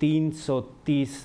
330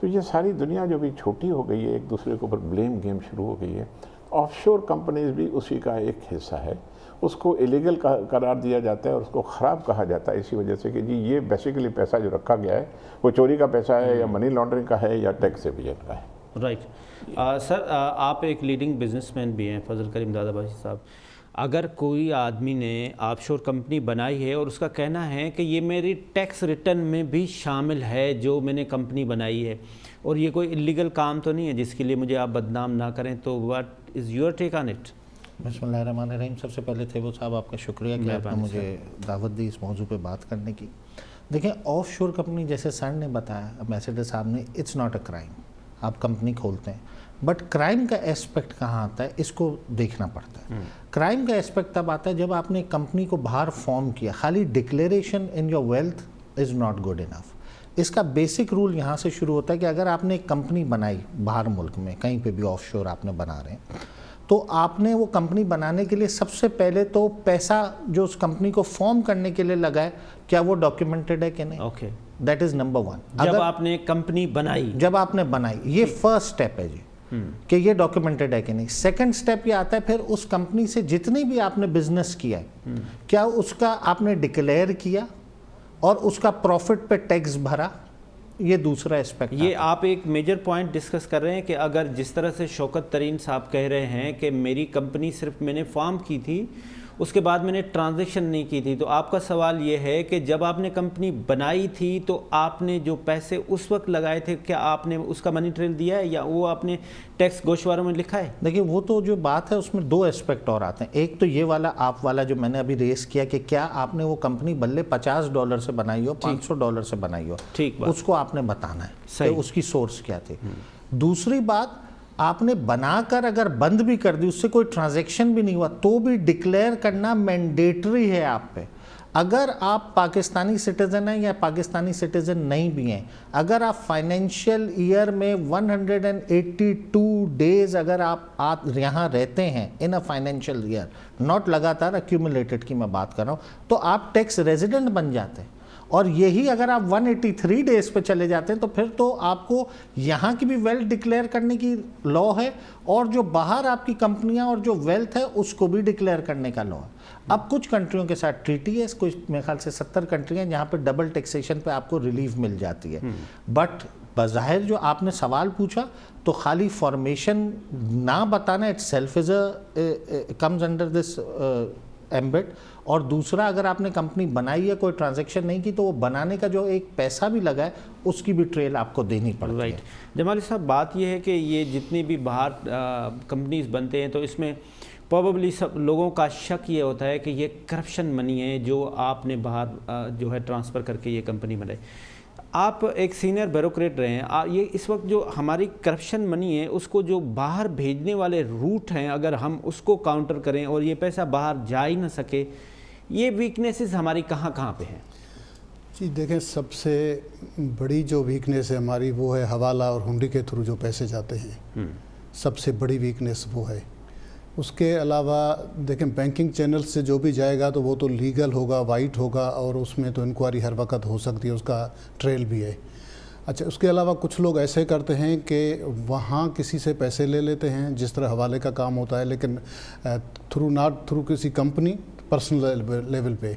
تو یہ ساری دنیا جو بھی چھوٹی ہو گئی ہے، ایک دوسرے کے اوپر بلیم گیم شروع ہو گئی ہے. آف شور کمپنیز بھی اسی کا ایک حصہ ہے. اس کو ایلیگل قرار دیا جاتا ہے اور اس کو خراب کہا جاتا ہے اسی وجہ سے کہ جی یہ بیسیکلی پیسہ جو رکھا گیا ہے وہ چوری کا پیسہ ہے یا منی لانڈرنگ کا ہے یا ٹیکس ایویژن کا ہے. رائٹ. سر آپ ایک لیڈنگ بزنس مین بھی ہیں فضل کریم دادا بھائی صاحب. اگر کوئی آدمی نے آف شور کمپنی بنائی ہے اور اس کا کہنا ہے کہ یہ میری ٹیکس ریٹرن میں بھی شامل ہے جو میں نے کمپنی بنائی ہے اور یہ کوئی اللیگل کام تو نہیں ہے جس کے لیے مجھے آپ بدنام نہ کریں، تو what is your take on it? بسم اللہ الرحمن الرحیم. سب سے پہلے تھیبو صاحب آپ کا شکریہ کہ آپ نے مجھے دعوت دی اس موضوع پہ بات کرنے کی. دیکھیں آف شور کمپنی جیسے سر نے بتایا، امبیسڈر صاحب نے، اٹس ناٹ اے کرائم. آپ کمپنی کھولتے ہیں بٹ کرائم کا ایسپیکٹ کہاں آتا ہے اس کو دیکھنا پڑتا ہے. کرائم کا ایسپیکٹ تب آتا ہے جب آپ نے کمپنی کو باہر فارم کیا. خالی declaration in your wealth is not good enough. اس کا بیسک رول یہاں سے شروع ہوتا ہے کہ اگر آپ نے ایک کمپنی بنائی باہر ملک میں کہیں پہ بھی آف شور آپ نے بنا رہے ہیں، تو آپ نے وہ کمپنی بنانے کے لیے سب سے پہلے تو پیسہ جو اس کمپنی کو فارم کرنے کے لیے لگا ہے کیا وہ ڈاکیومنٹڈ ہے کہ نہیں. Okay, that is number one. جب آپ نے کمپنی بنائی، جب آپ نے بنائی، یہ فرسٹ سٹیپ ہے جی کہ یہ ڈاکیومنٹڈ ہے کہ نہیں. سیکنڈ سٹیپ یہ آتا ہے پھر اس کمپنی سے جتنی بھی آپ نے بزنس کیا ہے کیا اس کا آپ نے ڈکلیئر کیا اور اس کا پروفٹ پہ ٹیکس بھرا. یہ دوسرا اسپیکٹ. یہ آپ ایک میجر پوائنٹ ڈسکس کر رہے ہیں کہ اگر جس طرح سے شوکت ترین صاحب کہہ رہے ہیں کہ میری کمپنی صرف میں نے فارم کی تھی، اس کے بعد میں نے ٹرانزیکشن نہیں کی تھی، تو آپ کا سوال یہ ہے کہ جب آپ نے کمپنی بنائی تھی تو آپ نے جو پیسے اس وقت لگائے تھے کیا آپ نے اس کا منی ٹریل دیا ہے یا وہ آپ نے ٹیکس گوشواروں میں لکھا ہے؟ دیکھیے وہ تو جو بات ہے اس میں دو اسپیکٹ اور آتے ہیں. ایک تو یہ والا آپ والا جو میں نے ابھی ریس کیا کہ کیا آپ نے وہ کمپنی بلے $50 سے بنائی ہو، $500 سے بنائی ہو، اس کو آپ نے بتانا ہے کہ اس کی سورس کیا تھی. دوسری بات، آپ نے بنا کر اگر بند بھی کر دی، اس سے کوئی ٹرانزیکشن بھی نہیں ہوا، تو بھی ڈکلیئر کرنا مینڈیٹری ہے آپ پہ. اگر آپ پاکستانی سٹیزن ہیں یا پاکستانی سٹیزن نہیں بھی ہیں، اگر آپ فائنینشیل ایئر میں 182 ڈیز اگر آپ یہاں رہتے ہیں ان اے فائنینشیل ایئر، ناٹ لگاتار ایکیومولیٹڈ کی میں بات کر رہا ہوں، تو آپ ٹیکس ریزیڈنٹ بن جاتے ہیں. اور یہی اگر آپ 183 ڈیز پہ چلے جاتے ہیں تو پھر تو آپ کو یہاں کی بھی ویلتھ ڈکلیئر کرنے کی لا ہے اور جو باہر آپ کی کمپنیاں اور جو ویلتھ ہے اس کو بھی ڈکلیئر کرنے کا لا ہے. اب کچھ کنٹریوں کے ساتھ ٹریٹی ہے، کچھ میرے خیال سے 70 کنٹریاں جہاں پہ ڈبل ٹیکسیشن پہ آپ کو ریلیف مل جاتی ہے. بٹ بظاہر جو آپ نے سوال پوچھا تو خالی فارمیشن نہ بتانا it self is comes under this ambit. اور دوسرا اگر آپ نے کمپنی بنائی ہے کوئی ٹرانزیکشن نہیں کی تو وہ بنانے کا جو ایک پیسہ بھی لگا ہے اس کی بھی ٹریل آپ کو دینی پڑتی ہے. رائٹ. جمالی صاحب بات یہ ہے کہ یہ جتنی بھی باہر کمپنیز بنتے ہیں تو اس میں پروبیبلی سب لوگوں کا شک یہ ہوتا ہے کہ یہ کرپشن منی ہے جو آپ نے باہر جو ہے ٹرانسفر کر کے یہ کمپنی بنائی. آپ ایک سینئر بیوروکریٹ رہے ہیں، یہ اس وقت جو ہماری کرپشن منی ہے اس کو جو باہر بھیجنے والے روٹ ہیں اگر ہم اس کو کاؤنٹر کریں اور یہ پیسہ باہر جا ہی نہ سکے، یہ ویکنیسز ہماری کہاں کہاں پہ ہیں؟ جی دیکھیں، سب سے بڑی جو ویکنیس ہے ہماری وہ ہے حوالہ اور ہنڈی کے تھرو جو پیسے جاتے ہیں. سب سے بڑی ویکنیس وہ ہے. اس کے علاوہ دیکھیں بینکنگ چینل سے جو بھی جائے گا تو وہ تو لیگل ہوگا، وائٹ ہوگا اور اس میں تو انکوائری ہر وقت ہو سکتی ہے، اس کا ٹریل بھی ہے. اچھا، اس کے علاوہ کچھ لوگ ایسے کرتے ہیں کہ وہاں کسی سے پیسے لے لیتے ہیں جس طرح حوالے کا کام ہوتا ہے، لیکن ناٹ تھرو کسی کمپنی، پرسنل لیول پہ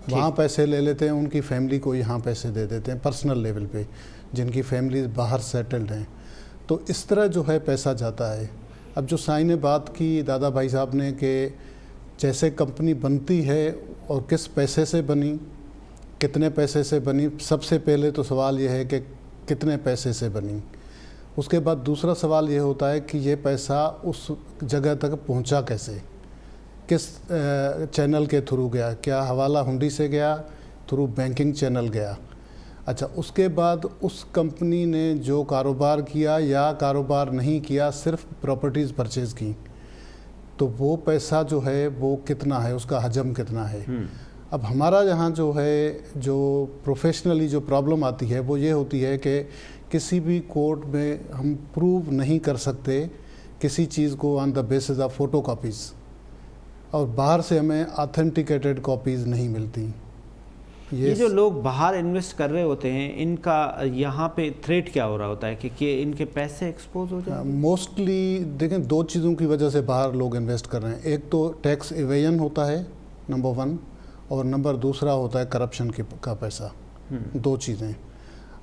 وہاں پیسے لے لیتے ہیں، ان کی فیملی کو یہاں پیسے دے دیتے ہیں پرسنل لیول پہ جن کی فیملیز باہر سیٹلڈ ہیں. تو اس طرح جو ہے پیسہ جاتا ہے. اب جو سائن نے بات کی دادا بھائی صاحب نے کہ جیسے کمپنی بنتی ہے اور کس پیسے سے بنی، کتنے پیسے سے بنی، سب سے پہلے تو سوال یہ ہے کہ کتنے پیسے سے بنی. اس کے بعد دوسرا سوال یہ ہوتا ہے کہ یہ پیسہ اس جگہ تک پہنچا کیسے، کس چینل کے تھرو گیا، کیا حوالہ ہنڈی سے گیا، تھرو بینکنگ چینل گیا. اچھا، اس کے بعد اس کمپنی نے جو کاروبار کیا یا کاروبار نہیں کیا، صرف پراپرٹیز پرچیز کی، تو وہ پیسہ جو ہے وہ کتنا ہے، اس کا حجم کتنا ہے. اب ہمارا یہاں جو ہے جو پروفیشنلی جو پرابلم آتی ہے وہ یہ ہوتی ہے کہ کسی بھی کورٹ میں ہم پروو نہیں کر سکتے کسی چیز کو on the basis of photo copies, اور باہر سے ہمیں آتھینٹیکیٹڈ کاپیز نہیں ملتی. یہ جو لوگ باہر انویسٹ کر رہے ہوتے ہیں ان کا یہاں پہ تھریٹ کیا ہو رہا ہوتا ہے کہ ان کے پیسے ایکسپوز ہو جائیں؟ موسٹلی دیکھیں 2 چیزوں کی وجہ سے باہر لوگ انویسٹ کر رہے ہیں. ایک تو ٹیکس ایویژن ہوتا ہے نمبر 1، اور نمبر دوسرا ہوتا ہے کرپشن کا پیسہ. 2 چیزیں.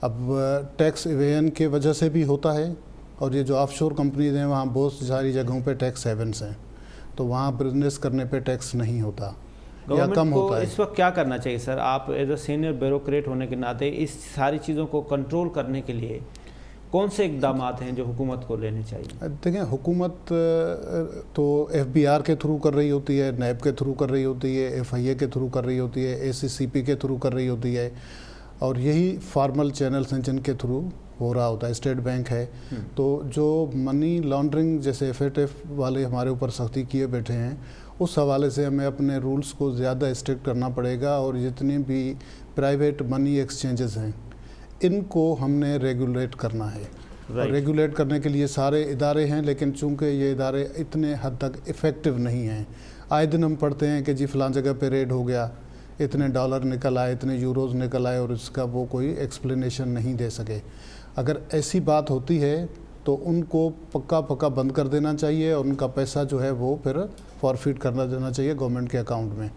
اب ٹیکس ایویژن کی وجہ سے بھی ہوتا ہے، اور یہ جو آف شور کمپنیز ہیں وہاں بہت ساری جگہوں پہ ٹیکس ہیونس ہیں، تو وہاں بزنس کرنے پہ ٹیکس نہیں ہوتا یا کم ہوتا ہے. اس وقت کیا کرنا چاہیے سر؟ آپ ایز اے سینئر بیوروکریٹ ہونے کے ناطے اس ساری چیزوں کو کنٹرول کرنے کے لیے کون سے اقدامات ہیں جو حکومت کو لینے چاہیے؟ دیکھیں حکومت تو FBR کے تھرو کر رہی ہوتی ہے، نیب کے تھرو کر رہی ہوتی ہے، FIA کے تھرو کر رہی ہوتی ہے، ACCP کے تھرو کر رہی ہوتی ہے، اور یہی فارمل چینلز ہیں جن کے تھرو ہو رہا ہوتا ہے. اسٹیٹ بینک ہے. تو جو منی لانڈرنگ جیسے FATF والے ہمارے اوپر سختی کیے بیٹھے ہیں، اس حوالے سے ہمیں اپنے رولز کو زیادہ اسٹرکٹ کرنا پڑے گا، اور جتنی بھی پرائیویٹ منی ایکسچینجز ہیں ان کو ہم نے ریگولیٹ کرنا ہے. اور ریگولیٹ کرنے کے لیے سارے ادارے ہیں، لیکن چونکہ یہ ادارے اتنے حد تک افیکٹو نہیں ہیں. آئے دن ہم پڑھتے ہیں کہ جی فلاں جگہ پہ ریڈ ہو گیا، اتنے ڈالر نکل آئے، اتنے یوروز نکل آئے، اور اس کا وہ کوئی ایکسپلینیشن نہیں دے سکے. اگر ایسی بات ہوتی ہے تو ان کو پکا بند کر دینا چاہیے، اور ان کا پیسہ جو ہے وہ پھر فارفیٹ کرنا دینا چاہیے گورنمنٹ کے اکاؤنٹ میں.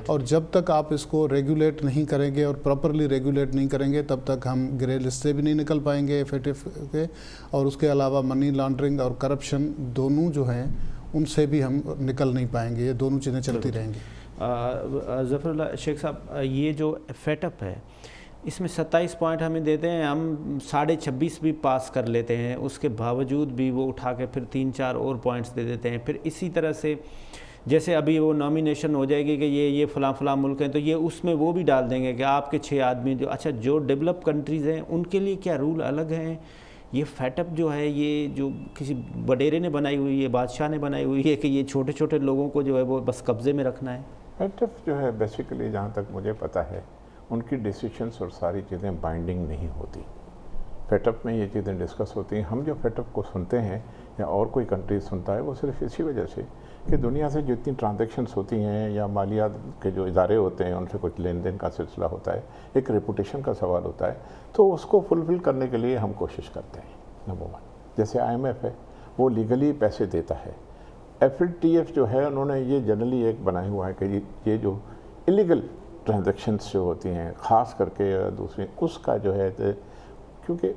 اور جب تک آپ اس کو ریگولیٹ نہیں کریں گے اور پراپرلی ریگولیٹ نہیں کریں گے، تب تک ہم گرے لسٹ سے بھی نہیں نکل پائیں گے FATF کے، اور اس کے علاوہ منی لانڈرنگ اور کرپشن دونوں جو ہیں ان سے بھی ہم نکل نہیں پائیں گے. یہ دونوں چیزیں چلتی رہیں گی. ظفر اللہ شیخ صاحب، یہ جو FATF ہے اس میں 27 پوائنٹ ہمیں دیتے ہیں، ہم 26.5 بھی پاس کر لیتے ہیں، اس کے باوجود بھی وہ اٹھا کے پھر 3-4 اور پوائنٹس دے دیتے ہیں. پھر اسی طرح سے جیسے ابھی وہ نامینیشن ہو جائے گی کہ یہ فلاں ملک ہیں، تو یہ اس میں وہ بھی ڈال دیں گے کہ آپ کے 6 آدمی جو ڈیولپ کنٹریز ہیں ان کے لیے کیا رول الگ ہیں. یہ FATF جو ہے یہ جو کسی وڈیرے نے بنائی ہوئی ہے، بادشاہ نے بنائی ہوئی ہے کہ یہ چھوٹے لوگوں کو جو ہے وہ بس قبضے میں رکھنا ہے؟ FATF جو ہے بیسیکلی جہاں تک مجھے پتہ ہے ان کی ڈیسیشنز اور ساری چیزیں بائنڈنگ نہیں ہوتی. FATF میں یہ چیزیں ڈسکس ہوتی ہیں. ہم جو FATF کو سنتے ہیں یا اور کوئی کنٹری سنتا ہے وہ صرف اسی وجہ سے کہ دنیا سے جتنی ٹرانزیکشنز ہوتی ہیں یا مالیات کے جو ادارے ہوتے ہیں ان سے کچھ لین دین کا سلسلہ ہوتا ہے، ایک ریپوٹیشن کا سوال ہوتا ہے، تو اس کو فلفل کرنے کے لیے ہم کوشش کرتے ہیں. نمبر 1 جیسے IMF ہے وہ لیگلی پیسے دیتا ہے. FATF جو ہے انہوں نے یہ جنرلی ایک بنایا ہوا ہے کہ یہ جو الیگل ٹرانزیکشنز جو ہوتی ہیں خاص کر کے دوسری اس کا جو ہے، کیونکہ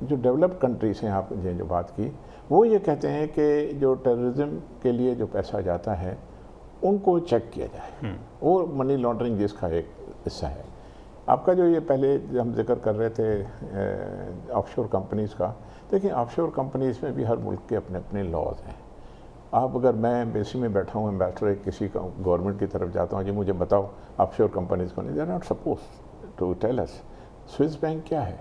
جو ڈیولپڈ کنٹریز ہیں آپ نے جو بات کی وہ یہ کہتے ہیں کہ جو ٹیررزم کے لیے جو پیسہ جاتا ہے ان کو چیک کیا جائے. وہ منی لانڈرنگ جس کا ایک حصہ ہے. آپ کا جو یہ پہلے ہم ذکر کر رہے تھے آف شور کمپنیز کا، دیکھیں آف شور کمپنیز میں بھی ہر ملک کے اپنے اپنے لاز ہیں. آپ اگر میں ایمبیسی میں بیٹھا ہوں، ایمبیسڈر کسی کا گورنمنٹ کی طرف جاتا ہوں، جی مجھے بتاؤ آف شور کمپنیز کو، نہیں، they are not suppose to tell us. Swiss bank کیا ہے؟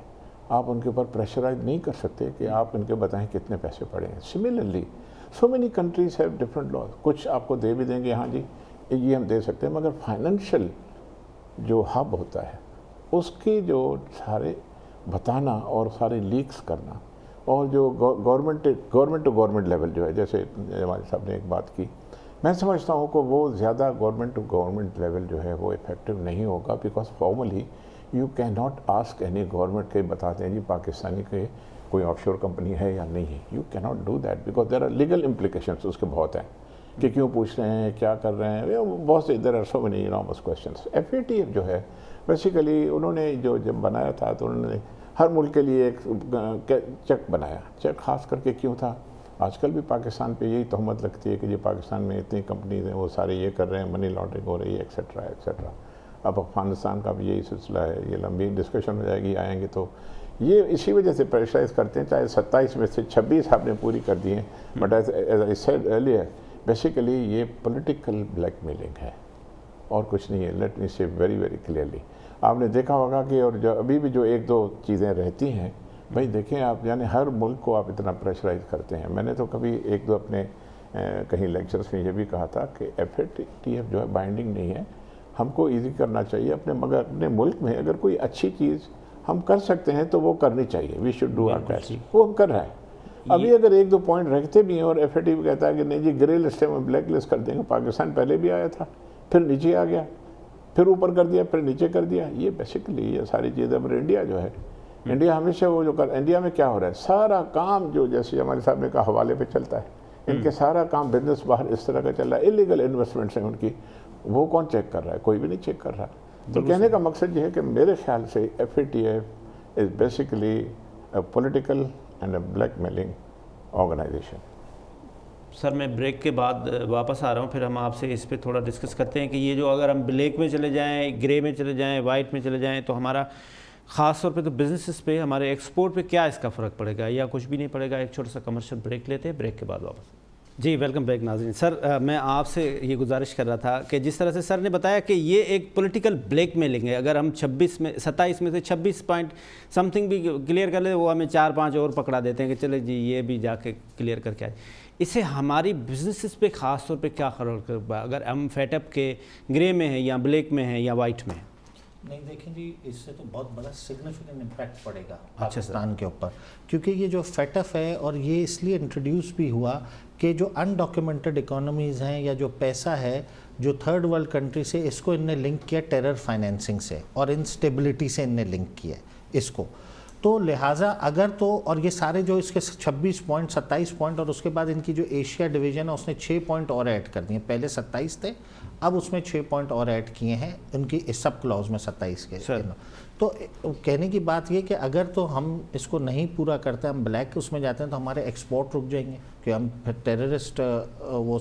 آپ ان کے اوپر پریشرائز نہیں کر سکتے کہ آپ ان کے بتائیں کتنے پیسے پڑے ہیں. Similarly so many countries have different laws. کچھ آپ کو دے بھی دیں گے، ہاں جی یہ ہم دے سکتے ہیں، مگر فائنینشیل جو ہب ہوتا ہے اس کی جو سارے بتانا اور سارے لیکس کرنا، اور جو گورنمنٹ ٹو گورنمنٹ لیول جو ہے، جیسے ہمارے صاحب نے ایک بات کی، میں سمجھتا ہوں کہ وہ زیادہ گورنمنٹ ٹو گورنمنٹ لیول جو ہے وہ افیکٹو نہیں ہوگا. Because formally you can not ask any government کے بتاتے ہیں جی پاکستانی کے کوئی آف شور کمپنی ہے یا نہیں ہے. You can not do that because there are legal implications اس کے بہت ہیں کہ کیوں پوچھ رہے ہیں، کیا کر رہے ہیں، بہت سے there are so many enormous questions. FATF جو ہے بیسیکلی انہوں نے جو جب بنایا تھا تو انہوں نے ہر ملک کے لیے ایک چیک بنایا. چیک خاص کر کے کیوں تھا؟ آج کل بھی پاکستان پہ یہی تہمت لگتی ہے کہ یہ پاکستان میں اتنی کمپنیز ہیں وہ سارے یہ کر رہے ہیں، منی لانڈرنگ ہو رہی ہے ایکسیٹرا ایکسیٹرا. اب افغانستان کا بھی یہی سلسلہ ہے، یہ لمبی ڈسکشن ہو جائے گی، آئیں گے تو یہ اسی وجہ سے پریشرائز کرتے ہیں. چاہے 27 میں سے 26 آپ نے پوری کر دی ہیں، but as I said earlier basically یہ پولیٹیکل بلیک میلنگ ہے اور کچھ نہیں ہے. لیٹ می سے ویری ویری کلیئرلی. آپ نے دیکھا ہوگا کہ اور جو ابھی بھی جو ایک دو چیزیں رہتی ہیں، بھائی دیکھیں آپ، یعنی ہر ملک کو آپ اتنا پریشرائز کرتے ہیں. میں نے تو کبھی ایک دو اپنے کہیں لیکچرز میں یہ بھی کہا تھا کہ FATF جو ہے بائنڈنگ نہیں ہے، ہم کو ایزی کرنا چاہیے مگر اپنے ملک میں اگر کوئی اچھی چیز ہم کر سکتے ہیں تو وہ کرنی چاہیے. We should do our best. وہ ہم کر رہے ہیں. ابھی اگر ایک دو پوائنٹ رکھتے بھی ہیں اور FATF کہتا ہے کہ نہیں جی گرے لسٹ ہے، میں بلیک لسٹ کر دیں گے. پاکستان پہلے بھی آیا تھا، پھر نیچے آ گیا. پھر اوپر کر دیا، پھر نیچے کر دیا. یہ بیسیکلی یہ ساری چیزیں. پر انڈیا جو ہے، انڈیا ہمیشہ وہ جو انڈیا میں کیا ہو رہا ہے، سارا کام جو جیسے ہمارے صاحب نے کہا حوالے پہ چلتا ہے، ان کے سارا کام بزنس باہر اس طرح کا چل رہا ہے. انلیگل انویسٹمنٹس ہیں ان کی، وہ کون چیک کر رہا ہے؟ کوئی بھی نہیں چیک کر رہا. تو کہنے کا مقصد یہ ہے کہ میرے خیال سے FATF is basically a political and a black mailing organization. Sir میں بریک کے بعد واپس آ رہا ہوں، پھر ہم آپ سے اس پہ تھوڑا ڈسکس کرتے ہیں کہ یہ جو اگر ہم بلیک میں چلے جائیں، گرے میں چلے جائیں، وائٹ میں چلے جائیں، تو ہمارا خاص طور پہ تو بزنسز پہ، ہمارے ایکسپورٹ پہ کیا اس کا فرق پڑے گا یا کچھ بھی نہیں پڑے گا. ایک چھوٹا سا کمرشل بریک لیتے ہیں، بریک کے بعد واپس. جی ویلکم بیک ناظرین. سر میں آپ سے یہ گزارش کر رہا تھا کہ جس طرح سے سر نے بتایا کہ یہ ایک پولیٹیکل بلیک میلنگ ہے. اگر ہم 27 میں سے 26 پوائنٹ سم تھنگ بھی کلیئر کر لیں، وہ ہمیں 4-5 اور پکڑا دیتے ہیں کہ چلے جی یہ بھی جا کے کلیئر کر کے آئے. اس سے ہماری بزنسز پہ خاص طور پہ کیا فرق ہوگا اگر ہم فیٹ اپ کے گرے میں ہیں یا بلیک میں ہیں یا وائٹ میں ہیں؟ نہیں دیکھیں جی، اس سے تو بہت بڑا سگنیفیکنٹ امپیکٹ پڑے گا پاکستان کے اوپر، کیونکہ یہ جو فیٹ اپ ہے، اور یہ اس لیے انٹروڈیوس بھی ہوا کہ جو انڈاکیومنٹڈ اکانومیز ہیں یا جو پیسہ ہے جو تھرڈ ورلڈ کنٹری سے، اس کو ان نے لنک کیا ٹیرر فائنینسنگ سے اور انسٹیبلٹی سے ان نے لنک کیا اس کو. تو لہٰذا اگر تو، اور یہ سارے جو اس کے 26 پوائنٹ 27 پوائنٹ، اور اس کے بعد ان کی جو ایشیا ڈویژن ہے اس نے 6 پوائنٹ اور ایڈ کر دیے. پہلے 27 تھے، اب اس میں 6 پوائنٹ اور ایڈ کیے ہیں ان کی سب کلاؤز میں 27 کے. تو کہنے کی بات یہ کہ اگر تو ہم اس کو نہیں پورا کرتے، ہم بلیک اس میں جاتے ہیں، تو ہمارے ایکسپورٹ رک جائیں گے کہ ہم پھر ٹیررسٹ وہ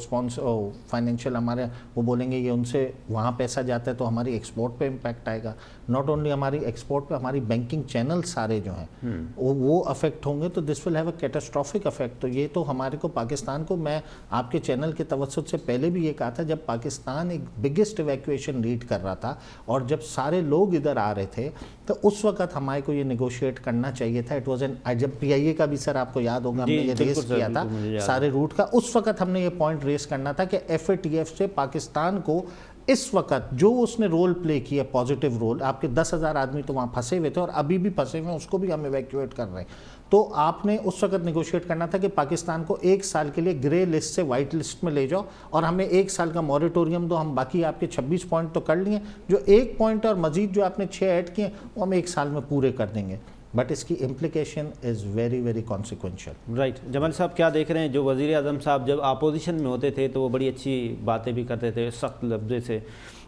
فائنینشیل ہمارے وہ بولیں گے یہ ان سے وہاں پیسہ جاتا ہے، تو ہماری ایکسپورٹ پہ امپیکٹ آئے گا. ناٹ اونلی ہماری ایکسپورٹ پہ، ہماری بینکنگ چینل سارے جو ہیں وہ افیکٹ ہوں گے. تو this will have a catastrophic effect. تو یہ تو ہمارے کو پاکستان کو، میں آپ کے چینل کے توسط سے پہلے بھی یہ کہا تھا، جب پاکستان ایک بگیسٹ ایویکویشن لیڈ کر رہا تھا اور جب سارے لوگ ادھر آ رہے تھے، تو اس وقت ہمارے کو یہ نیگوشیٹ کرنا چاہیے تھا. اٹ واز این، جب PIA کا بھی سر آپ کو یاد ہوگا ہم نے یہ ریس کیا تھا سارے روٹ کا، اس وقت ہم نے یہ پوائنٹ ریس کرنا تھا کہ FATF سے پاکستان کو اس وقت جو اس نے رول پلے کیا، پازیٹیو رول، آپ کے 10,000 آدمی تو وہاں پھنسے ہوئے تھے اور ابھی بھی پھنسے ہوئے ہیں، اس کو بھی ہم ایویکویٹ کر رہے ہیں. تو آپ نے اس وقت نیگوشیٹ کرنا تھا کہ پاکستان کو 1 سال کے لیے گرے لسٹ سے وائٹ لسٹ میں لے جاؤ اور ہمیں 1 سال کا موریٹوریم دو. ہم باقی آپ کے 26 پوائنٹ تو کر لیے، جو 1 پوائنٹ اور مزید جو آپ نے 6 ایڈ کیے وہ ہم 1 سال میں پورے کر دیں گے. بٹ اس کی implication is very very consequential. Right. Jamal Sahab کیا دیکھ رہے ہیں؟ جو وزیر اعظم صاحب جب اپوزیشن میں ہوتے تھے تو وہ بڑی اچھی باتیں بھی کرتے تھے سخت لفظ سے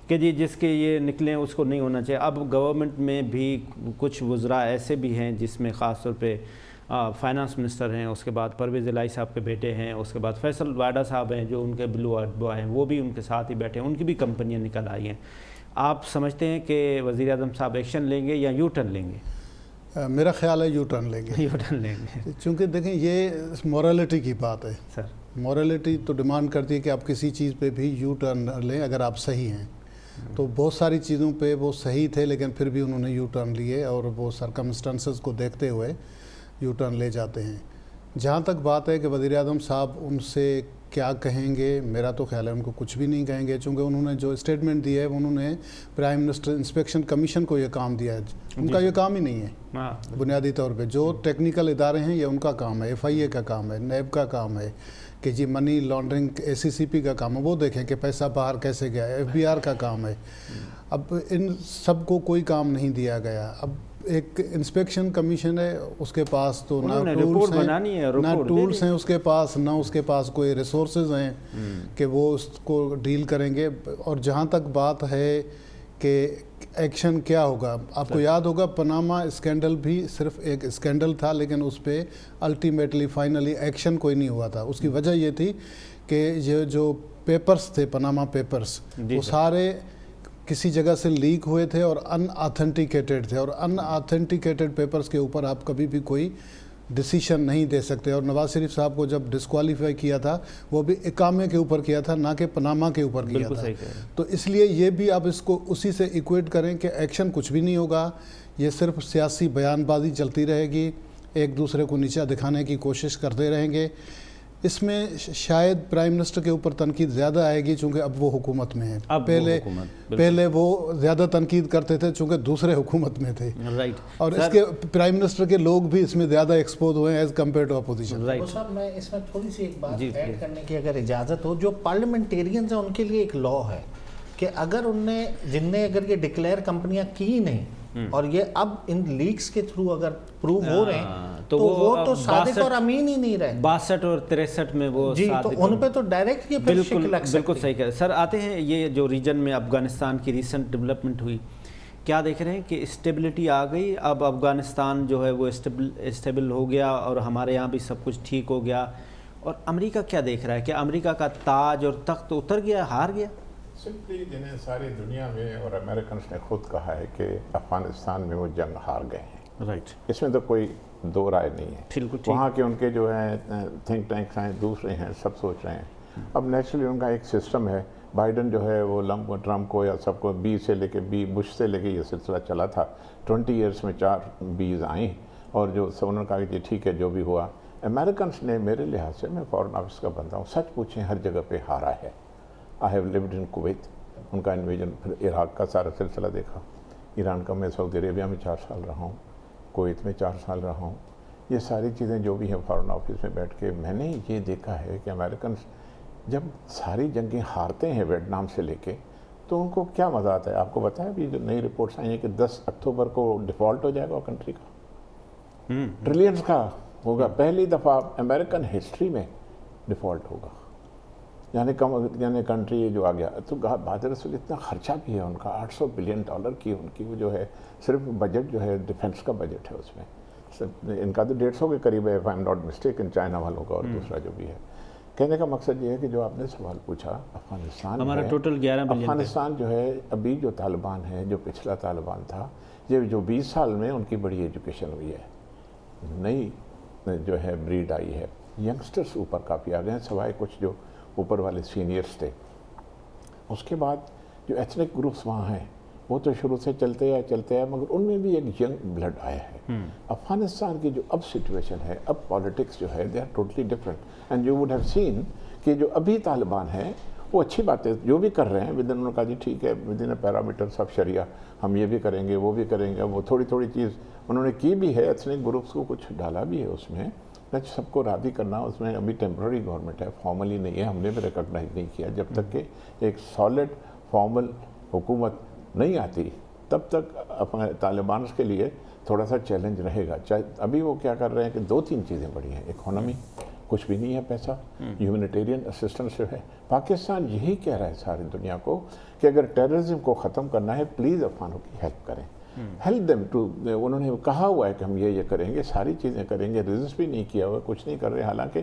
کہ جی جس کے یہ نکلیں اس کو نہیں ہونا چاہیے. اب گورنمنٹ میں بھی کچھ وزراء ایسے بھی ہیں جس میں خاص طور پہ فائنانس منسٹر ہیں، اس کے بعد پرویز الہی صاحب کے بیٹے ہیں، اس کے بعد فیصل واڈا صاحب ہیں جو ان کے بلو بوائے ہیں، وہ بھی ان کے ساتھ ہی بیٹھے ہیں، ان کی بھی کمپنیاں نکل آئی ہیں. آپ سمجھتے ہیں کہ وزیر اعظم صاحب ایکشن لیں گے یا یو ٹرن لیں گے؟ میرا خیال ہے یو ٹرن لیں گے. یو ٹرن لیں گے چونکہ دیکھیں یہ مورالٹی کی بات ہے. سر مورالٹی تو ڈیمانڈ کرتی ہے کہ آپ کسی چیز پہ بھی یو ٹرن لیں اگر آپ صحیح ہیں. تو بہت ساری چیزوں پہ وہ صحیح تھے لیکن پھر بھی انہوں نے یو ٹرن لیے اور وہ سرکمسٹانسز کو دیکھتے ہوئے یو ٹرن لے جاتے ہیں. جہاں تک بات ہے کہ وزیر اعظم صاحب ان سے کیا کہیں گے، میرا تو خیال ہے ان کو کچھ بھی نہیں کہیں گے، چونکہ انہوں نے جو اسٹیٹمنٹ دی ہے انہوں نے پرائم منسٹر انسپیکشن کمیشن کو یہ کام دیا ہے. ان کا یہ کام ہی نہیں ہے بنیادی طور پہ. جو ٹیکنیکل ادارے ہیں یہ ان کا کام ہے، FIA کا کام ہے، نیب کا کام ہے کہ جی منی لانڈرنگ ACCP کا کام ہے، وہ دیکھیں کہ پیسہ باہر کیسے گیا ہے، FBR کا کام ہے. اب ان سب کو کوئی کام نہیں دیا گیا. اب ایک انسپیکشن کمیشن ہے، اس کے پاس تو نہ ٹولز ہیں اس کے پاس، نہ اس کے پاس کوئی ریسورسز ہیں کہ وہ اس کو ڈیل کریں گے. اور جہاں تک بات ہے کہ ایکشن کیا ہوگا، آپ کو یاد ہوگا پناما اسکینڈل بھی صرف ایک اسکینڈل تھا لیکن اس پہ الٹیمیٹلی فائنلی ایکشن کوئی نہیں ہوا تھا. اس کی وجہ یہ تھی کہ یہ جو پیپرز تھے پناما پیپرز وہ سارے کسی جگہ سے لیک ہوئے تھے اور ان آتھینٹیکیٹڈ تھے، اور ان آتھینٹیکیٹڈ پیپرز کے اوپر آپ کبھی بھی کوئی ڈیسیشن نہیں دے سکتے. اور نواز شریف صاحب کو جب ڈسکوالیفائی کیا تھا وہ بھی اقامے کے اوپر کیا تھا، نہ کہ پناما کے اوپر کیا تھا. تو اس لیے یہ بھی آپ اس کو اسی سے ایکویٹ کریں کہ ایکشن کچھ بھی نہیں ہوگا، یہ صرف سیاسی بیان بازی چلتی رہے گی، ایک دوسرے کو نیچا دکھانے کی کوشش کرتے رہیں گے. اس میں شاید پرائم منسٹر کے اوپر تنقید زیادہ آئے گی چونکہ اب وہ حکومت میں ہیں. پہلے وہ زیادہ تنقید کرتے تھے چونکہ دوسرے حکومت میں تھے، اور اس کے پرائم منسٹر کے لوگ بھی اس میں زیادہ ایکسپوز ہوئے ہیں ایز کمپیئر ٹو اپوزیشن. صاحب میں اس میں تھوڑی سی ایک بات ایڈ کرنے کی اگر اجازت ہو، جو پارلیمنٹیرینز ہیں ان کے لیے ایک لا ہے کہ اگر جن نے اگر یہ ڈکلیئر کمپنیاں کی نہیں اور یہ اب ان لیکس کے تھرو اگر پروو ہو رہے ہیں تو وہ تو صادق اور امین ہی نہیں رہے. 62 اور 63 میں وہ جی تو ان پہ تو ڈائریکٹ یہ پھر شک لگ سکتی. بالکل صحیح کہہ رہے ہیں سر. آتے ہیں یہ جو ریجن میں افغانستان کی ریسنٹ ڈیولپمنٹ ہوئی, کیا دیکھ رہے ہیں کہ اسٹیبلٹی آ گئی, اب افغانستان جو ہے وہ اسٹیبل ہو گیا اور ہمارے یہاں بھی سب کچھ ٹھیک ہو گیا, اور امریکہ کیا دیکھ رہا ہے, کہ امریکہ کا تاج اور تخت اتر گیا, ہار گیا؟ سمپلی جنہیں ساری دنیا میں اور امریکنس نے خود کہا ہے کہ افغانستان میں وہ جنگ ہار گئے ہیں. رائٹ. اس میں تو کوئی دو رائے نہیں ہے. بالکل. وہاں کے ان کے جو ہیں تھنک ٹینکس ہیں, دوسرے ہیں, سب سوچ رہے ہیں. اب نیچرلی ان کا ایک سسٹم ہے. بائیڈن جو ہے وہ ٹرمپ کو یا سب کو بی سے لے کے بش سے لے کے یہ سلسلہ چلا تھا. 20 ایئرس میں 4 بیز آئیں اور جو انہوں نے کہا کہ ٹھیک ہے جو بھی ہوا. امریکنس نے میرے لحاظ سے, میں فارن آفس کا بندہ ہوں, سچ پوچھیں ہر جگہ پہ ہارا ہے. I have lived in Kuwait, ان کا انویژن, پھر عراق کا سارا سلسلہ دیکھا, ایران کا, میں سعودی عربیہ میں 4 سال رہا ہوں, کویت میں 4 سال رہا ہوں. یہ ساری چیزیں جو بھی ہیں فارن آفس میں بیٹھ کے میں نے یہ دیکھا ہے کہ امریکنس جب ساری جنگیں ہارتے ہیں ویٹنام سے لے کے, تو ان کو کیا مزہ آتا ہے. آپ کو بتایا ابھی جو نئی رپورٹس آئی ہیں کہ 10 اکتوبر کو ڈیفالٹ ہو جائے گا کنٹری کا, ٹریلینز کا ہوگا, پہلی دفعہ امریکن ہسٹری میں ڈیفالٹ ہوگا. یعنی کنٹری جو آ گیا. تو بات رسول اتنا خرچہ بھی ہے ان کا, $800 بلین کی ان کی وہ جو ہے صرف بجٹ جو ہے ڈیفنس کا بجٹ ہے. اس میں ان کا تو 150 کے قریب ہے, if I'm not mistaken, China والوں کا, اور دوسرا جو بھی ہے. کہنے کا مقصد یہ ہے کہ جو آپ نے سوال پوچھا, افغانستان ہمارا ٹوٹل 11 بلین. افغانستان جو ہے ابھی جو طالبان ہے, جو پچھلا طالبان تھا, یہ جو 20 سال میں ان کی بڑی ایجوکیشن ہوئی ہے, نئی جو ہے بریڈ آئی ہے, ینگسٹرز اوپر کافی آ گئے ہیں, سوائے کچھ جو اوپر والے سینئرز تھے. اس کے بعد جو ایتھنک گروپس وہاں ہیں وہ تو شروع سے چلتے ہیں, مگر ان میں بھی ایک ینگ بلڈ آیا ہے. افغانستان کی جو اب سچویشن ہے, اب پالیٹکس جو ہے, they are totally different. And you would have seen کہ جو ابھی طالبان ہیں وہ اچھی باتیں جو بھی کر رہے ہیں, ود ان, انہوں نے کہا جی ٹھیک ہے ود ان پیرامیٹرس آف شریعہ ہم یہ بھی کریں گے, وہ بھی کریں گے. وہ تھوڑی چیز انہوں نے کی بھی ہے, ایتھنک گروپس کو کچھ ڈالا بھی ہے اس میں, سب کو راضی کرنا. اس میں ابھی ٹیمپرری گورنمنٹ ہے, فارملی نہیں ہے, ہم نے بھی ریکگنائز نہیں کیا. جب تک کہ ایک سالڈ فارمل حکومت نہیں آتی تب تک طالبان کے لیے تھوڑا سا چیلنج رہے گا. ابھی وہ کیا کر رہے ہیں کہ 2-3 چیزیں بڑی ہیں. اکانومی, کچھ بھی نہیں ہے پیسہ. ہیومینیٹیرین اسسٹنس جو ہے, پاکستان یہی کہہ رہا ہے ساری دنیا کو کہ اگر ٹیررزم کو ختم کرنا ہے پلیز افغانوں کی ہیلپ کریں. ہیلپ دیم ٹو, انہوں نے کہا ہوا ہے کہ ہم یہ کریں گے, ساری چیزیں کریں گے. ریزسٹ بھی نہیں کیا ہوا, کچھ نہیں کر رہے حالانکہ,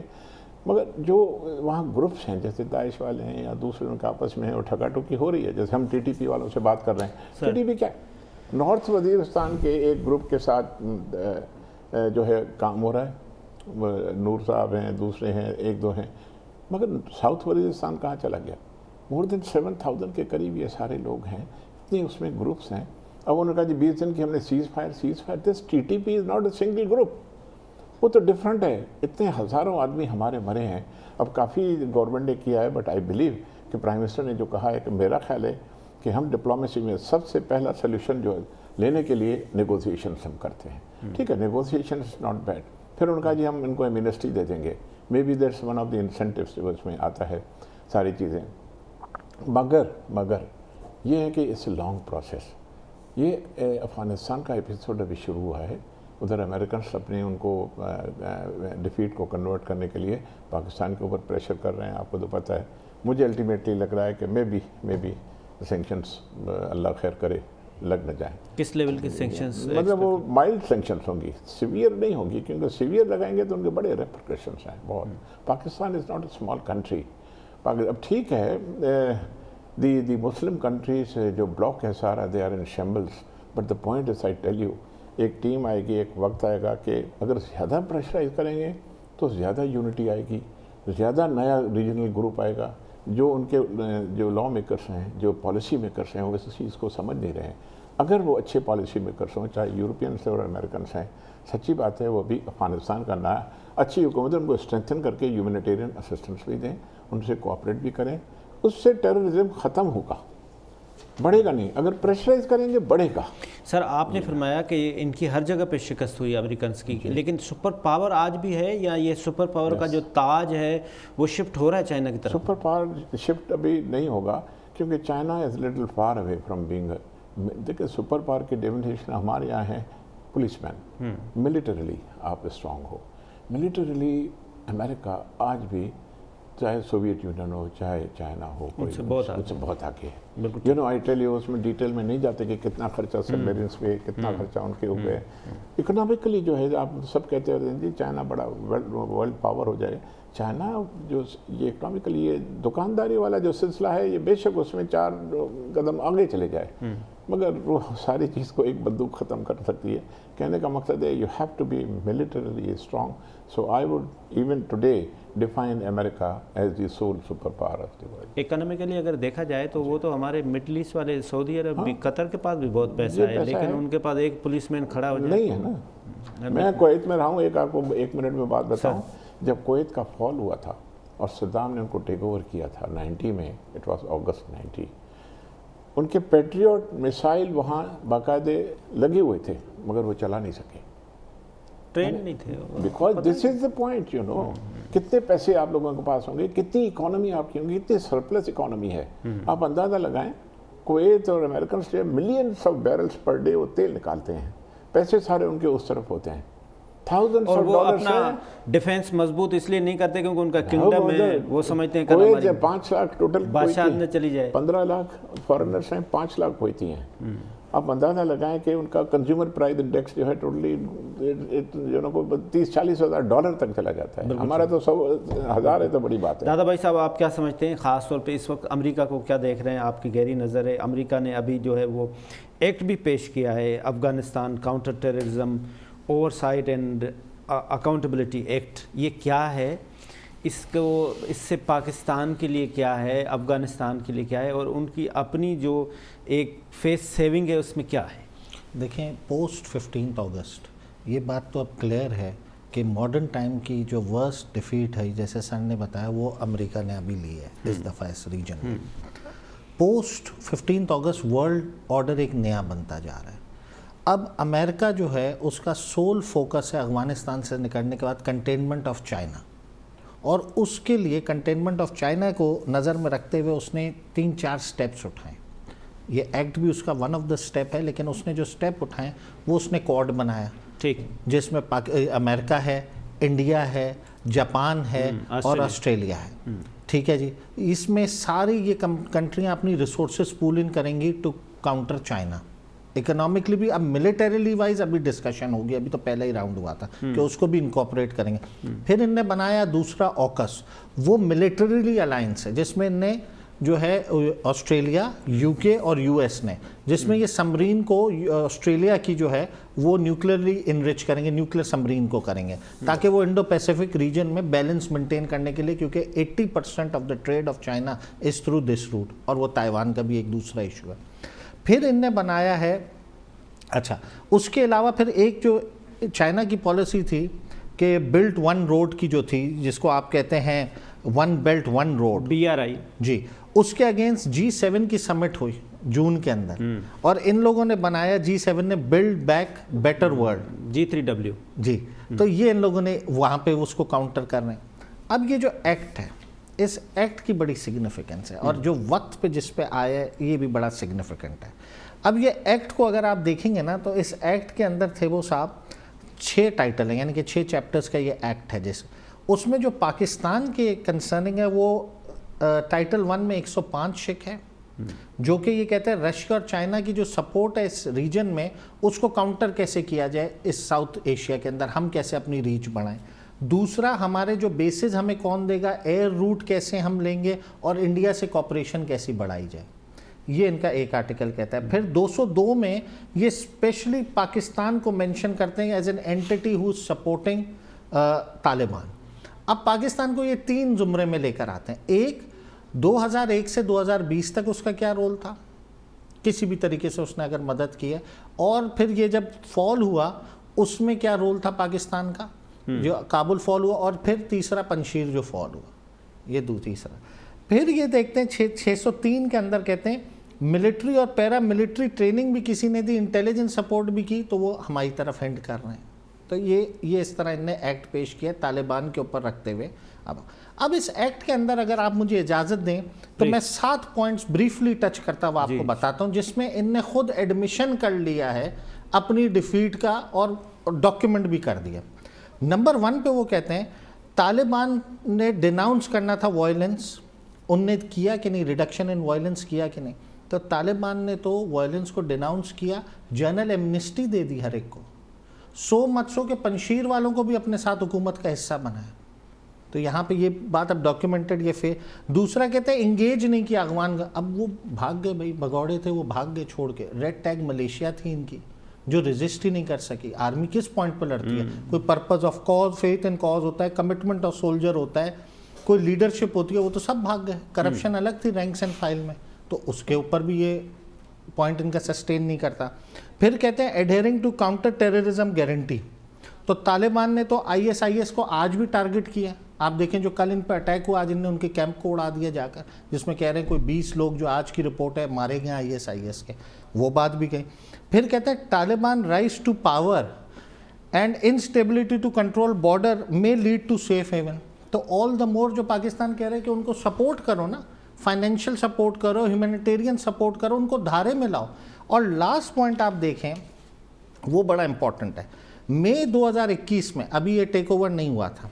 مگر جو وہاں گروپس ہیں جیسے داعش والے ہیں یا دوسرے ان کے آپس میں وہ ٹھگا ٹھوکی ہو رہی ہے. جیسے ہم ٹی ٹی پی والوں سے بات کر رہے ہیں, ٹی ٹی پی کیا ہے, نارتھ وزیرستان کے ایک گروپ کے ساتھ جو ہے کام ہو رہا ہے. نور صاحب ہیں, دوسرے ہیں, 1-2 ہیں, مگر ساؤتھ وزیرستان کہاں چلا گیا؟ مور دین 7,000 کے قریب یہ سارے لوگ ہیں, اتنے اس میں گروپس ہیں. اب انہوں نے کہا جی 20 دن کی ہم نے cease fire. This T T P is not a single group, وہ تو ڈفرینٹ ہے. اتنے ہزاروں آدمی ہمارے مرے ہیں. اب کافی گورنمنٹ نے کیا ہے, بٹ آئی بلیو کہ پرائم منسٹر نے جو کہا ہے کہ میرا خیال ہے کہ ہم ڈپلومیسی میں سب سے پہلا سلیوشن جو لینے کے لیے نیگوزیشنس ہم کرتے ہیں. ٹھیک ہے, نیگوزیشن از ناٹ بیڈ. پھر ان کا جی ہم ان کو ایمنسٹی دے دیں گے, may be that's one of the incentives جو اس میں آتا ہے ساری چیزیں. مگر یہ ہے کہ اٹس اے لانگ پروسیس. یہ افغانستان کا ایپیسوڈ ابھی شروع ہوا ہے. ادھر امریکنس اپنے ان کو ڈیفیٹ کو کنورٹ کرنے کے لیے پاکستان کے اوپر پریشر کر رہے ہیں. آپ کو تو پتہ ہے. مجھے الٹیمیٹلی لگ رہا ہے کہ مے بی سینکشنس اللہ خیر کرے لگ نہ جائیں. کس لیول کے سینکشنز؟ مطلب وہ مائلڈ سینکشنس ہوں گی, سیویئر نہیں ہوں گی, کیونکہ سیویئر لگائیں گے تو ان کے بڑے ریپریکیشنس ہیں بہت. پاکستان از ناٹ اے اسمال کنٹری. اب ٹھیک ہے, دی مسلم کنٹریز جو بلاک ہے سارا, they are in shambles, but the point is I tell you, ایک ٹیم آئے گی, ایک وقت آئے گا کہ اگر زیادہ پریشرائز کریں گے تو زیادہ یونٹی آئے گی, زیادہ نیا ریجنل گروپ آئے گا. جو ان کے جو لا میکرس ہیں, جو پالیسی میکرس ہیں, وہ اس چیز کو سمجھ نہیں رہے ہیں. اگر وہ اچھے پالیسی میکرس ہوں, چاہے یورپینس اور امریکنس ہیں, سچی بات ہے وہ بھی افغانستان کا نیا اچھی حکومت ان کو اسٹرینتھن کر کے ہیومینیٹیرین اسسٹنس بھی دیں, ان سے کوآپریٹ بھی کریں. اس سے ٹیررزم ختم ہوگا, بڑھے گا نہیں. اگر پریشرائز کریں گے بڑھے گا. سر آپ نے فرمایا کہ ان کی ہر جگہ پہ شکست ہوئی امریکنس کی, لیکن سپر پاور آج بھی ہے, یا یہ سپر پاور کا جو تاج ہے وہ شفٹ ہو رہا ہے چائنا کی طرف؟ سپر پاور شفٹ ابھی نہیں ہوگا, چونکہ China is little far away from being, دیکھیں سپر پاور کی ڈیفینیشن ہمارے یہاں ہے پولیس مین، ملیٹریلی آپ اسٹرانگ ہو. ملیٹریلی امریکہ آج بھی چاہے سوویت یونین ہو چاہے چائنا ہو کوئی بہت آگے ہے. You know I tell you, اس میں ڈیٹیل میں نہیں جاتے کہ کتنا خرچہ سب میرینس پہ، کتنا خرچہ ان کے اوپر ہے. اکنامکلی جو ہے آپ سب کہتے ہوتے ہیں جی چائنا بڑا ورلڈ پاور ہو جائے. چائنا جو یہ اکنامکلی یہ دکانداری والا جو سلسلہ ہے یہ بے شک اس میں 4 قدم آگے چلے جائے، مگر وہ ساری چیز کو ایک بندوق ختم کر سکتی ہے. کہنے کا مقصد ہے you have to be militarily strong. So I would even today define America as the sole super power of the world. Economically اگر دیکھا جائے تو وہ تو ہمارے مڈل ایسٹ والے سعودی عرب بھی، قطر کے پاس بھی بہت پیسہ ہے، لیکن ان کے پاس ایک پولیس مین کھڑا ہو جائے نہیں ہے نا. میں کویت میں رہا ہوں، ایک آپ کو 1 منٹ میں بات بتاؤں. جب کویت کا فال ہوا تھا اور صدام نے ان کو ٹیک اوور کیا تھا 90 میں، اٹ واز اگست 90، ان کے پیٹریوٹ میسائل وہاں باقاعدے لگے ہوئے تھے مگر وہ چلا نہیں سکے، ٹرین نہیں تھے. Because this is the point, you know. کتنے پیسے آپ لوگوں کے پاس ہوں گے، کتنی اکانومی آپ کی ہوں گی، کتنی سرپلس اکانومی ہے. آپ اندازہ لگائیں کویت اور امریکن سے ملینس آف بیرلز پر ڈے وہ تیل نکالتے ہیں، پیسے سارے ان کے اس طرف ہوتے ہیں. اور وہ اپنا ڈیفینس مضبوط اس لیے نہیں کرتے کیونکہ ان کا کنگڈم ہے، وہ سمجھتے ہیں کہ ہماری 5 لاکھ ٹوٹل بادشاہ نہ چلی جائے، 15 لاکھ فارنرز ہیں، 5 لاکھ کویتی ہیں. آپ اندازہ لگائیں کہ ان کا کنزیومر پرائز انڈیکس جو ہے ٹوٹلی 30-40 ہزار ڈالر تک چلا جاتا ہے. ہمارا تو 100,000 ہے تو بڑی بات ہے. دادا بھائی صاحب آپ کیا سمجھتے ہیں خاص طور پہ اس وقت امریکہ کو کیا دیکھ رہے ہیں؟ آپ کی گہری نظر ہے. امریکہ نے ابھی جو ہے وہ ایکٹ بھی پیش کیا ہے، Afghanistan counter terrorism oversight and accountability act. یہ کیا ہے؟ اس سے پاکستان کے لیے کیا ہے، افغانستان کے لیے کیا ہے، اور ان کی اپنی جو ایک فیس سیونگ ہے اس میں کیا ہے؟ دیکھیں پوسٹ 15 اگست یہ بات تو اب کلیئر ہے کہ ماڈرن ٹائم کی جو ورسٹ ڈیفیٹ ہے جیسے سر نے بتایا وہ امریکہ نے ابھی لی ہے اس دفعہ اس ریجن میں. پوسٹ 15 اگست ورلڈ آرڈر ایک نیا بنتا جا رہا ہے. اب امریکہ جو ہے اس کا سول فوکس ہے افغانستان سے نکلنے کے بعد کنٹینمنٹ آف چائنا، اور اس کے لیے کنٹینمنٹ آف چائنا کو نظر میں رکھتے ہوئے اس نے 3-4 سٹیپس اٹھائے. یہ ایکٹ بھی اس کا ون آف دا سٹیپ ہے، لیکن اس نے جو سٹیپ اٹھائے وہ اس نے کوڈ بنایا، ٹھیک، جس میں امریکہ ہے، انڈیا ہے، جاپان ہے اور آسٹریلیا ہے. ٹھیک ہے جی. اس میں ساری یہ کنٹریاں اپنی ریسورسز پول ان کریں گی ٹو کاؤنٹر چائنا. اکنامکلی بھی اب ملیٹریلی وائز ابھی ڈسکشن ہوگی، ابھی تو پہلا ہی راؤنڈ ہوا تھا کہ اس کو بھی انکارپوریٹ کریں گے. پھر ان نے بنایا دوسرا اوکس، وہ ملیٹریلی الائنس ہے جس میں ان نے جو ہے آسٹریلیا، یو کے اور یو ایس نے، جس میں یہ سمرین کو آسٹریلیا کی جو ہے وہ نیوکلیئرلی انرچ کریں گے، نیوکلیئر سمرین کو کریں گے تاکہ وہ انڈو پیسیفک ریجن میں بیلنس مینٹین کرنے کے لیے، کیونکہ 80% of the trade of China is through this route, اور وہ تائیوان کا بھی ایک دوسرا ایشو ہے. پھر ان نے بنایا ہے، اچھا اس کے علاوہ پھر ایک جو چائنا کی پالیسی تھی کہ بلٹ ون روڈ کی جو تھی، جس کو آپ کہتے ہیں one belt one road, BRI، جی، اس کے اگینسٹ G7 کی سمٹ ہوئی جون کے اندر، اور ان لوگوں نے بنایا G7 نے build back better world, G3W، جی. تو یہ ان لوگوں نے وہاں پہ اس کو کاؤنٹر کر رہے ہیں. اب یہ جو ایکٹ ہے، اس ایکٹ کی بڑی سگنیفیکنس ہے، اور جو وقت پہ جس پہ آیا ہے یہ بھی بڑا سگنیفیکنٹ ہے. اب یہ ایکٹ کو اگر آپ دیکھیں گے نا تو اس ایکٹ کے اندر تھے وہ صاحب 6 ٹائٹل ہیں، یعنی کہ 6 چیپٹرز کا یہ ایکٹ ہے. جس اس میں جو پاکستان کے کنسرننگ ہے وہ ٹائٹل 1 میں 105 شک ہے، جو کہ یہ کہتے ہیں رشیا اور چائنا کی جو سپورٹ ہے اس ریجن میں اس کو کاؤنٹر کیسے کیا جائے اس ساؤتھ ایشیا کے اندر، ہم کیسے اپنی ریچ بڑھائیں. دوسرا ہمارے جو بیسز ہمیں کون دے گا، ایئر روٹ کیسے ہم لیں گے، اور انڈیا سے کوپریشن کیسی بڑھائی جائے. یہ ان کا ایک آرٹیکل کہتا ہے. پھر 202 میں یہ اسپیشلی پاکستان کو مینشن کرتے ہیں as an entity who supporting Taliban. اب پاکستان کو یہ 3 زمرے میں لے کر آتے ہیں. ایک، 2001 سے 2020 تک اس کا کیا رول تھا، کسی بھی طریقے سے اس نے اگر مدد کی ہے، اور پھر یہ جب فال ہوا اس میں کیا رول تھا پاکستان کا، جو کابل فال ہوا، اور پھر تیسرا پنشیر جو فال ہوا، یہ تیسرا. پھر یہ دیکھتے ہیں 603 کے اندر کہتے ہیں ملٹری اور پیرا ملٹری ٹریننگ بھی کسی نے دی، انٹیلیجنس سپورٹ بھی کی، تو وہ ہماری طرف ہینڈ کر رہے ہیں. تو یہ اس طرح ان نے ایکٹ پیش کیا طالبان کے اوپر رکھتے ہوئے. اب اس ایکٹ کے اندر اگر آپ مجھے اجازت دیں تو میں 7 پوائنٹس بریفلی ٹچ کرتا ہوا آپ کو بتاتا ہوں، جس میں ان نے خود ایڈمیشن کر لیا ہے اپنی ڈیفیٹ کا اور ڈاکیومنٹ بھی کر دیا۔ نمبر 1 پہ وہ کہتے ہیں طالبان نے ڈیناؤنس کرنا تھا وائلنس، ان نے کیا کہ نہیں، ریڈکشن ان وائلنس کیا کہ نہیں؟ تو طالبان نے تو وائلنس کو ڈیناؤنس کیا، جنرل ایمنسٹی دے دی ہر ایک کو، سو مت سو کہ پنشیر والوں کو بھی اپنے ساتھ حکومت کا حصہ بنایا۔ تو یہاں پہ یہ بات اب ڈاکیومنٹڈ یہ دوسرا کہتے ہیں انگیج نہیں کیا افغان کا، اب وہ بھاگ گئے بھائی، بھگوڑے تھے وہ بھاگ گئے چھوڑ کے، ریڈ ٹیگ ملیشیا تھی ان کی جو ریزسٹ ہی نہیں کر سکی۔ آرمی کس پوائنٹ پہ لڑتی ہے؟ کوئی purpose of cause, faith and cause ہوتا ہے، کمٹمنٹ آف سولجر ہوتا ہے، کوئی لیڈرشپ ہوتی ہے، وہ تو سب بھاگ گئے، کرپشن الگ تھی رینکس اینڈ فائل میں، تو اس کے اوپر بھی یہ پوائنٹ ان کا سسٹین نہیں کرتا۔ پھر کہتے ہیں ایڈہیرنگ ٹو کاؤنٹر ٹیررزم گارنٹی، تو طالبان نے تو ISIS کو آج بھی ٹارگٹ کیا، آپ دیکھیں جو کل ان پہ اٹیک ہوا، آج ان نے ان کے کیمپ کو اڑا دیا جا کر، جس میں کہہ رہے ہیں کوئی 20 لوگ جو آج کی رپورٹ ہے مارے گئے ISIS کے، وہ بات بھی گئی۔ پھر کہتے ہیں Taliban rise to power and instability to control border میں لیڈ ٹو سیف ہیون، تو آل دا مور جو پاکستان کہہ رہے ہیں کہ ان کو سپورٹ کرو نا، فائنینشیل سپورٹ کرو، ہیومینیٹیرین سپورٹ کرو، ان کو دھارے میں لاؤ۔ اور لاسٹ پوائنٹ آپ دیکھیں وہ بڑا امپورٹنٹ ہے، مئی 2021 میں، ابھی یہ ٹیک اوور نہیں ہوا تھا،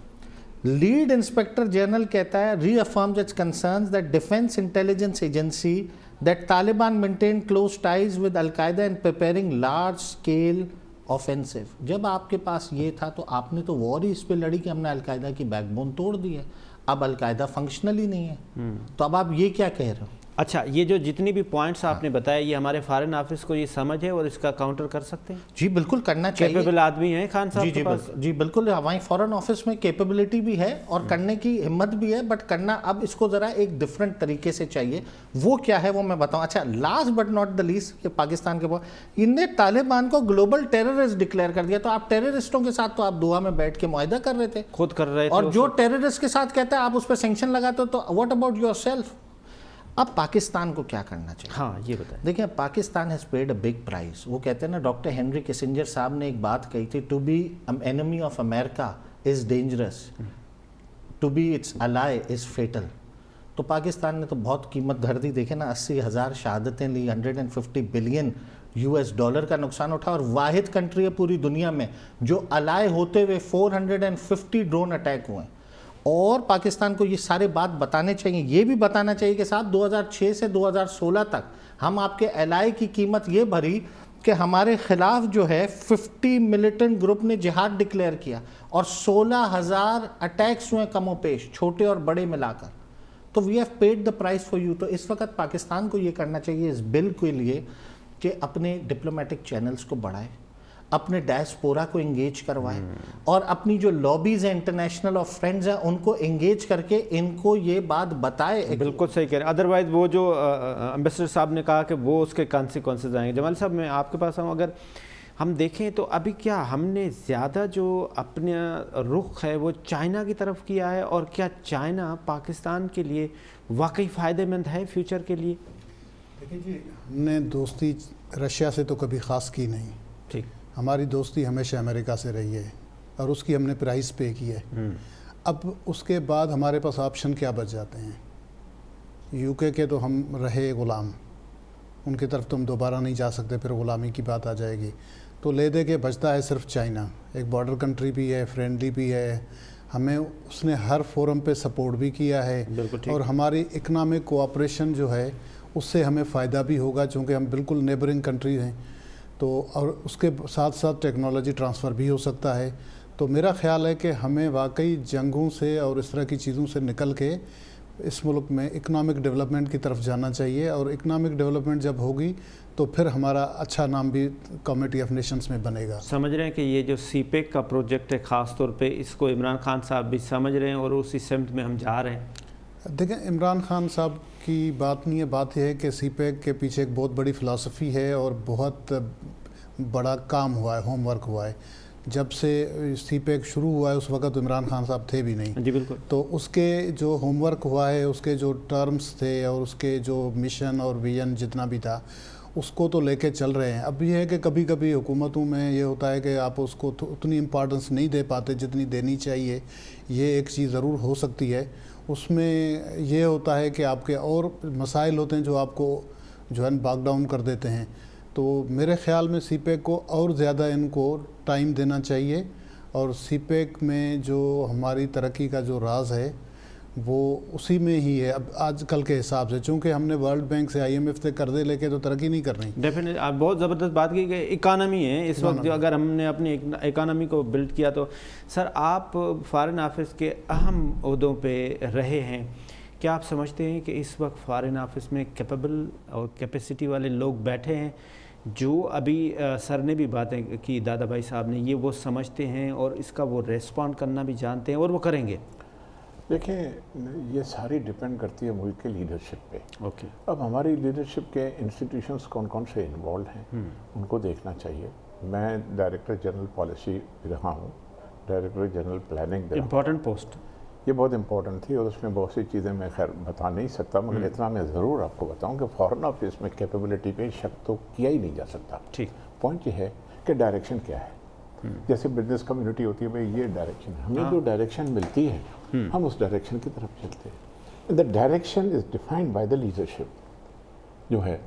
لیڈ انسپیکٹر جنرل کہتا ہے reaffirms its concerns that defence intelligence agency that Taliban maintain close ties with al Qaeda and preparing large scale offensive. جب آپ کے پاس یہ تھا تو آپ نے تو وار ہی اس پہ لڑی کہ ہم نے القاعدہ کی بیک بون توڑ دی ہے، اب القاعدہ فنکشنل ہی نہیں ہے، تو اب آپ یہ کیا کہہ رہے ہو؟ اچھا، یہ جو جتنی بھی پوائنٹس آپ نے بتایا، یہ ہمارے فارن آفس کو یہ سمجھ ہے اور اس کا کاؤنٹر کر سکتے ہیں؟ جی بالکل کرنا چاہیے، کیپیبل آدمی ہیں خان صاحب کے پاس؟ جی بالکل، ہماری فارن آفس میں کیپیبلٹی بھی ہے اور کرنے کی ہمت بھی ہے، بٹ کرنا اب اس کو ذرا ایک ڈفرینٹ طریقے سے چاہیے۔ وہ کیا ہے وہ میں بتاؤں۔ اچھا، last but not the least, کہ پاکستان کے ان نے طالبان کو گلوبل ٹیررسٹ ڈکلیئر کر دیا، تو آپ ٹیررسٹوں کے ساتھ تو آپ دعا میں بیٹھ کے معاہدہ کر رہے تھے، خود کر رہے تھے، اور جو ٹیررسٹ کے ساتھ کہتا ہے آپ اس پہ سینکشن لگاتے ہو، تو واٹ اباؤٹ یور سیلف؟ اب پاکستان کو کیا کرنا چاہیے؟ ہاں یہ بتائیں۔ دیکھیں Pakistan has paid a big prize, وہ کہتے ہیں نا، ڈاکٹر ہنری کسنجر صاحب نے ایک بات کہی تھی، to be enemy of America is dangerous, to be its ally is fatal. تو پاکستان نے تو بہت قیمت دھر دی، دیکھیں نا 80,000 شہادتیں لی، $150 بلین US کا نقصان اٹھا، اور واحد کنٹری ہے پوری دنیا میں جو الائی ہوتے ہوئے 450 ڈرون اٹیک ہوئے ہیں۔ اور پاکستان کو یہ سارے بات بتانے چاہیے، یہ بھی بتانا چاہیے کہ صاحب 2006 سے 2016 تک ہم آپ کے الائی کی قیمت یہ بھری کہ ہمارے خلاف جو ہے 50 ملیٹنٹ گروپ نے جہاد ڈکلیئر کیا، اور 16,000 اٹیکس ہوئے کم و بیش، چھوٹے اور بڑے ملا کر۔ تو we have paid the prize for you. تو اس وقت پاکستان کو یہ کرنا چاہیے اس بل کے لیے کہ اپنے ڈپلومیٹک چینلز کو بڑھائے، اپنے ڈائسپورا کو انگیج کروائے، اور اپنی جو لابیز ہیں انٹرنیشنل اور فرینڈز ہیں ان کو انگیج کر کے ان کو یہ بات بتائے۔ بالکل صحیح کہہ رہے ہیں، ادروائز وہ جو امبیسڈر صاحب نے کہا کہ وہ اس کے کانسیکوینسز آئیں گے۔ جمال صاحب میں آپ کے پاس آؤں، اگر ہم دیکھیں تو ابھی کیا ہم نے زیادہ جو اپنا رخ ہے وہ چائنا کی طرف کیا ہے، اور کیا چائنا پاکستان کے لیے واقعی فائدہ مند ہے فیوچر کے لیے؟ دیکھیں جی، ہم نے دوستی رشیا سے تو کبھی خاص کی نہیں، ٹھیک، ہماری دوستی ہمیشہ امریکہ سے رہی ہے، اور اس کی ہم نے پرائز پے کی ہے۔ اب اس کے بعد ہمارے پاس آپشن کیا بچ جاتے ہیں؟ UK کے تو ہم رہے غلام، ان کی طرف تو ہم دوبارہ نہیں جا سکتے، پھر غلامی کی بات آ جائے گی، تو لے دے کے بچتا ہے صرف چائنا، ایک بارڈر کنٹری بھی ہے، فرینڈلی بھی ہے، ہمیں اس نے ہر فورم پہ سپورٹ بھی کیا ہے، اور ہماری اکنامک کوآپریشن جو ہے اس سے ہمیں فائدہ بھی ہوگا، چونکہ ہم بالکل نیبرنگ کنٹریز ہیں، تو اور اس کے ساتھ ساتھ ٹیکنالوجی ٹرانسفر بھی ہو سکتا ہے۔ تو میرا خیال ہے کہ ہمیں واقعی جنگوں سے اور اس طرح کی چیزوں سے نکل کے اس ملک میں اکنامک ڈیولپمنٹ کی طرف جانا چاہیے، اور اکنامک ڈیولپمنٹ جب ہوگی تو پھر ہمارا اچھا نام بھی کمیٹی آف نیشنز میں بنے گا۔ سمجھ رہے ہیں کہ یہ جو CPEC کا پروجیکٹ ہے خاص طور پہ اس کو عمران خان صاحب بھی سمجھ رہے ہیں اور اسی سمت میں ہم جا رہے ہیں؟ دیکھیں، عمران خان صاحب کی بات نہیں ہے، بات یہ ہے کہ CPEC کے پیچھے ایک بہت بڑی فلسفی ہے اور بہت بڑا کام ہوا ہے، ہوم ورک ہوا ہے۔ جب سے CPEC شروع ہوا ہے اس وقت عمران خان صاحب تھے بھی نہیں، جی بالکل، تو اس کے جو ہوم ورک ہوا ہے، اس کے جو ٹرمز تھے اور اس کے جو مشن اور ویژن جتنا بھی تھا اس کو تو لے کے چل رہے ہیں۔ اب یہ ہے کہ کبھی کبھی حکومتوں میں یہ ہوتا ہے کہ آپ اس کو اتنی امپارٹنس نہیں دے پاتے جتنی دینی چاہیے، یہ ایک چیز ضرور ہو سکتی ہے۔ اس میں یہ ہوتا ہے کہ آپ کے اور مسائل ہوتے ہیں جو آپ کو جو ہے باک ڈاؤن کر دیتے ہیں. تو میرے خیال میں سی پیک کو اور زیادہ ان کو ٹائم دینا چاہیے, اور سی پیک میں جو ہماری ترقی کا جو راز ہے وہ اسی میں ہی ہے اب آج کل کے حساب سے, چونکہ ہم نے ورلڈ بینک سے IMF سے قرضے لے کے تو ترقی نہیں کرنی. ڈیفینیٹلی آپ بہت زبردست بات کی کہ اکانومی ہے اس وقت, جو اگر ہم نے اپنی اکانومی کو بلڈ کیا تو سر آپ فارن آفس کے اہم عہدوں پہ رہے ہیں, کیا آپ سمجھتے ہیں کہ اس وقت فارن آفس میں کیپیبل اور کیپیسٹی والے لوگ بیٹھے ہیں جو ابھی سر نے بھی باتیں کی, دادا بھائی صاحب نے, یہ وہ سمجھتے ہیں اور اس کا وہ ریسپونڈ کرنا بھی جانتے ہیں اور وہ کریں گے؟ دیکھیں یہ ساری ڈیپینڈ کرتی ہے ملک کے لیڈرشپ پہ. اوکے, اب ہماری لیڈرشپ کے انسٹیٹیوشنز کون کون سے انوالوڈ ہیں ان کو دیکھنا چاہیے. میں ڈائریکٹر جنرل پالیسی رہا ہوں, ڈائریکٹر جنرل پلاننگ بھی. امپورٹنٹ پوسٹ, یہ بہت امپورٹنٹ تھی اور اس میں بہت سی چیزیں میں خیر بتا نہیں سکتا, مگر اتنا میں ضرور آپ کو بتاؤں کہ فارن آفس میں کیپیبلٹی پہ شک تو کیا ہی نہیں جا سکتا. ٹھیک, پوائنٹ یہ ہے کہ ڈائریکشن کیا ہے. جیسے بزنس کمیونٹی ہوتی ہے بھائی یہ ڈائریکشن ہے, ہمیں جو ڈائریکشن ملتی ہے ہم اس ڈائریکشن کی طرف چلتے ہیں. The direction is defined by the leadership جو ہے.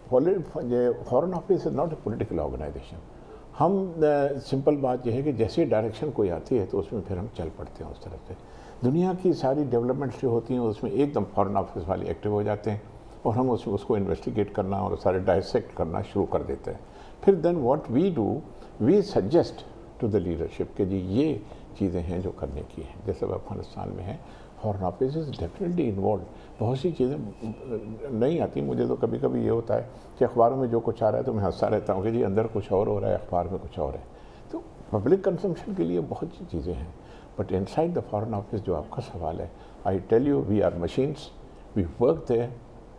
Foreign office is not a political organisation. ہم سمپل بات یہ ہے کہ جیسے ڈائریکشن کوئی آتی ہے تو اس میں پھر ہم چل پڑتے ہیں اس طرف سے. دنیا کی ساری ڈیولپمنٹس جو ہوتی ہیں اس میں ایک دم فارن آفس والے ایکٹیو ہو جاتے ہیں اور ہم اس کو انویسٹیگیٹ کرنا اور سارے ڈائسیکٹ کرنا شروع کر دیتے ہیں. پھر then what we do, we suggest to the leadership کہ جی یہ چیزیں ہیں جو کرنے کی ہیں. جیسے افغانستان میں ہے, foreign office is definitely involved. بہت سی چیزیں نہیں آتی مجھے تو کبھی کبھی یہ ہوتا ہے کہ اخباروں میں جو کچھ آ رہا ہے تو میں ہنستا رہتا ہوں کہ جی اندر کچھ اور ہو رہا ہے, اخبار میں کچھ اور ہے. تو پبلک کنزمپشن کے لیے بہت سی چیزیں ہیں, but inside the foreign office جو آپ کا سوال ہے, I tell you we are machines, we work there,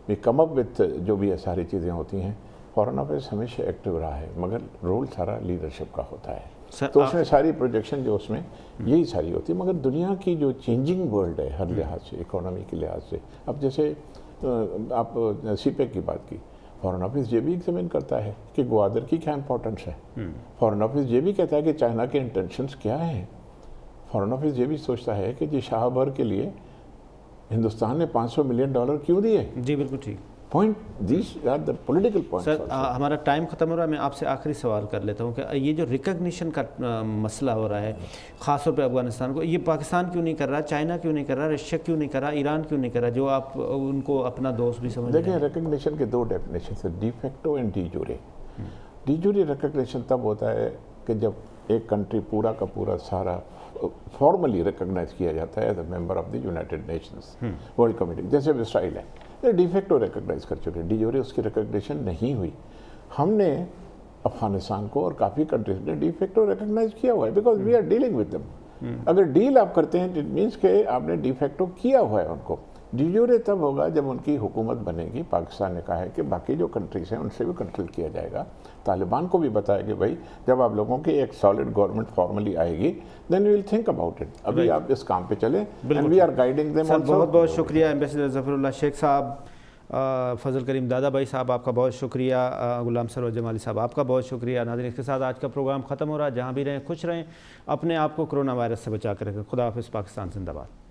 we come up with جو بھی ساری چیزیں ہوتی ہیں. فارن آفس ہمیشہ ایکٹیو رہا ہے مگر رول سارا لیڈرشپ کا ہوتا ہے. تو اس میں ساری پروجیکشن جو اس میں یہی ساری ہوتی ہے. مگر دنیا کی جو چینجنگ ورلڈ ہے ہر لحاظ سے, اکانومی کے لحاظ سے, اب جیسے آپ سی پیک کی بات کی, فارن آفس یہ بھی ایگزامن کرتا ہے کہ گوادر کی کیا امپورٹنس ہے. فارن آفس یہ بھی کہتا ہے کہ چائنا کے انٹینشنز کیا ہیں. فارن آفس یہ بھی سوچتا ہے کہ جی شاہ بھر کے لیے ہندوستان نے $500 ملین کیوں دیے. جی بالکل ٹھیک. Point these are the political point. Sir ہمارا ٹائم ختم ہو رہا ہے, میں آپ سے آخری سوال کر لیتا ہوں کہ یہ جو ریکگنیشن کا مسئلہ ہو رہا ہے خاص طور پہ افغانستان کو, یہ پاکستان کیوں نہیں کر رہا, چائنا کیوں نہیں کر رہا, رشیا کیوں نہیں کر رہا, ایران کیوں نہیں کر رہا, جو آپ ان کو اپنا دوست بھی سمجھ رہے ہیں؟ دیکھیں ریکگنیشن کے دو ڈیفینیشن ہیں, de facto and de jure. De jure recognition تب ہوتا ہے کہ جب ایک کنٹری پورا کا پورا سارا فارملی ریکگنائز کیا جاتا ہے as a member of the United nations world committee. جیسے اسرائیل ہے, ڈی فیکٹو ریکگنائز کر چکے, ڈی جورے اس کی ریکگنیشن نہیں ہوئی. ہم نے افغانستان کو اور کافی کنٹریز نے ڈی فیکٹو ریکگنائز کیا ہوا ہے because we are dealing with them. اگر ڈیل آپ کرتے ہیں اٹ مینس کہ آپ نے ڈی فیکٹو کیا ہوا ہے ان کو. ڈی جورے تب ہوگا جب ان کی حکومت بنے گی. پاکستان نے کہا ہے کہ باقی جو کنٹریز ہیں ان سے بھی کنٹرول کیا جائے گا. طالبان کو بھی بتایا کہ بھائی جب آپ لوگوں کی ایک سالڈ گورنمنٹ فارملی آئے گی then we will think about it. ابھی آپ اس کام پہ چلیں and we are guiding them also. بہت بہت شکریہ ایمبیسڈر ظفر اللہ شیخ صاحب, فضل کریم دادا بھائی صاحب آپ کا بہت شکریہ, غلام سرور جمالی صاحب آپ کا بہت شکریہ. ناظرین اس کے ساتھ آج کا پروگرام ختم ہو رہا ہے. جہاں بھی رہیں خوش رہیں, اپنے آپ کو کرونا وائرس سے بچا کر رکھیں. خدا حافظ. پاکستان زندہ باد.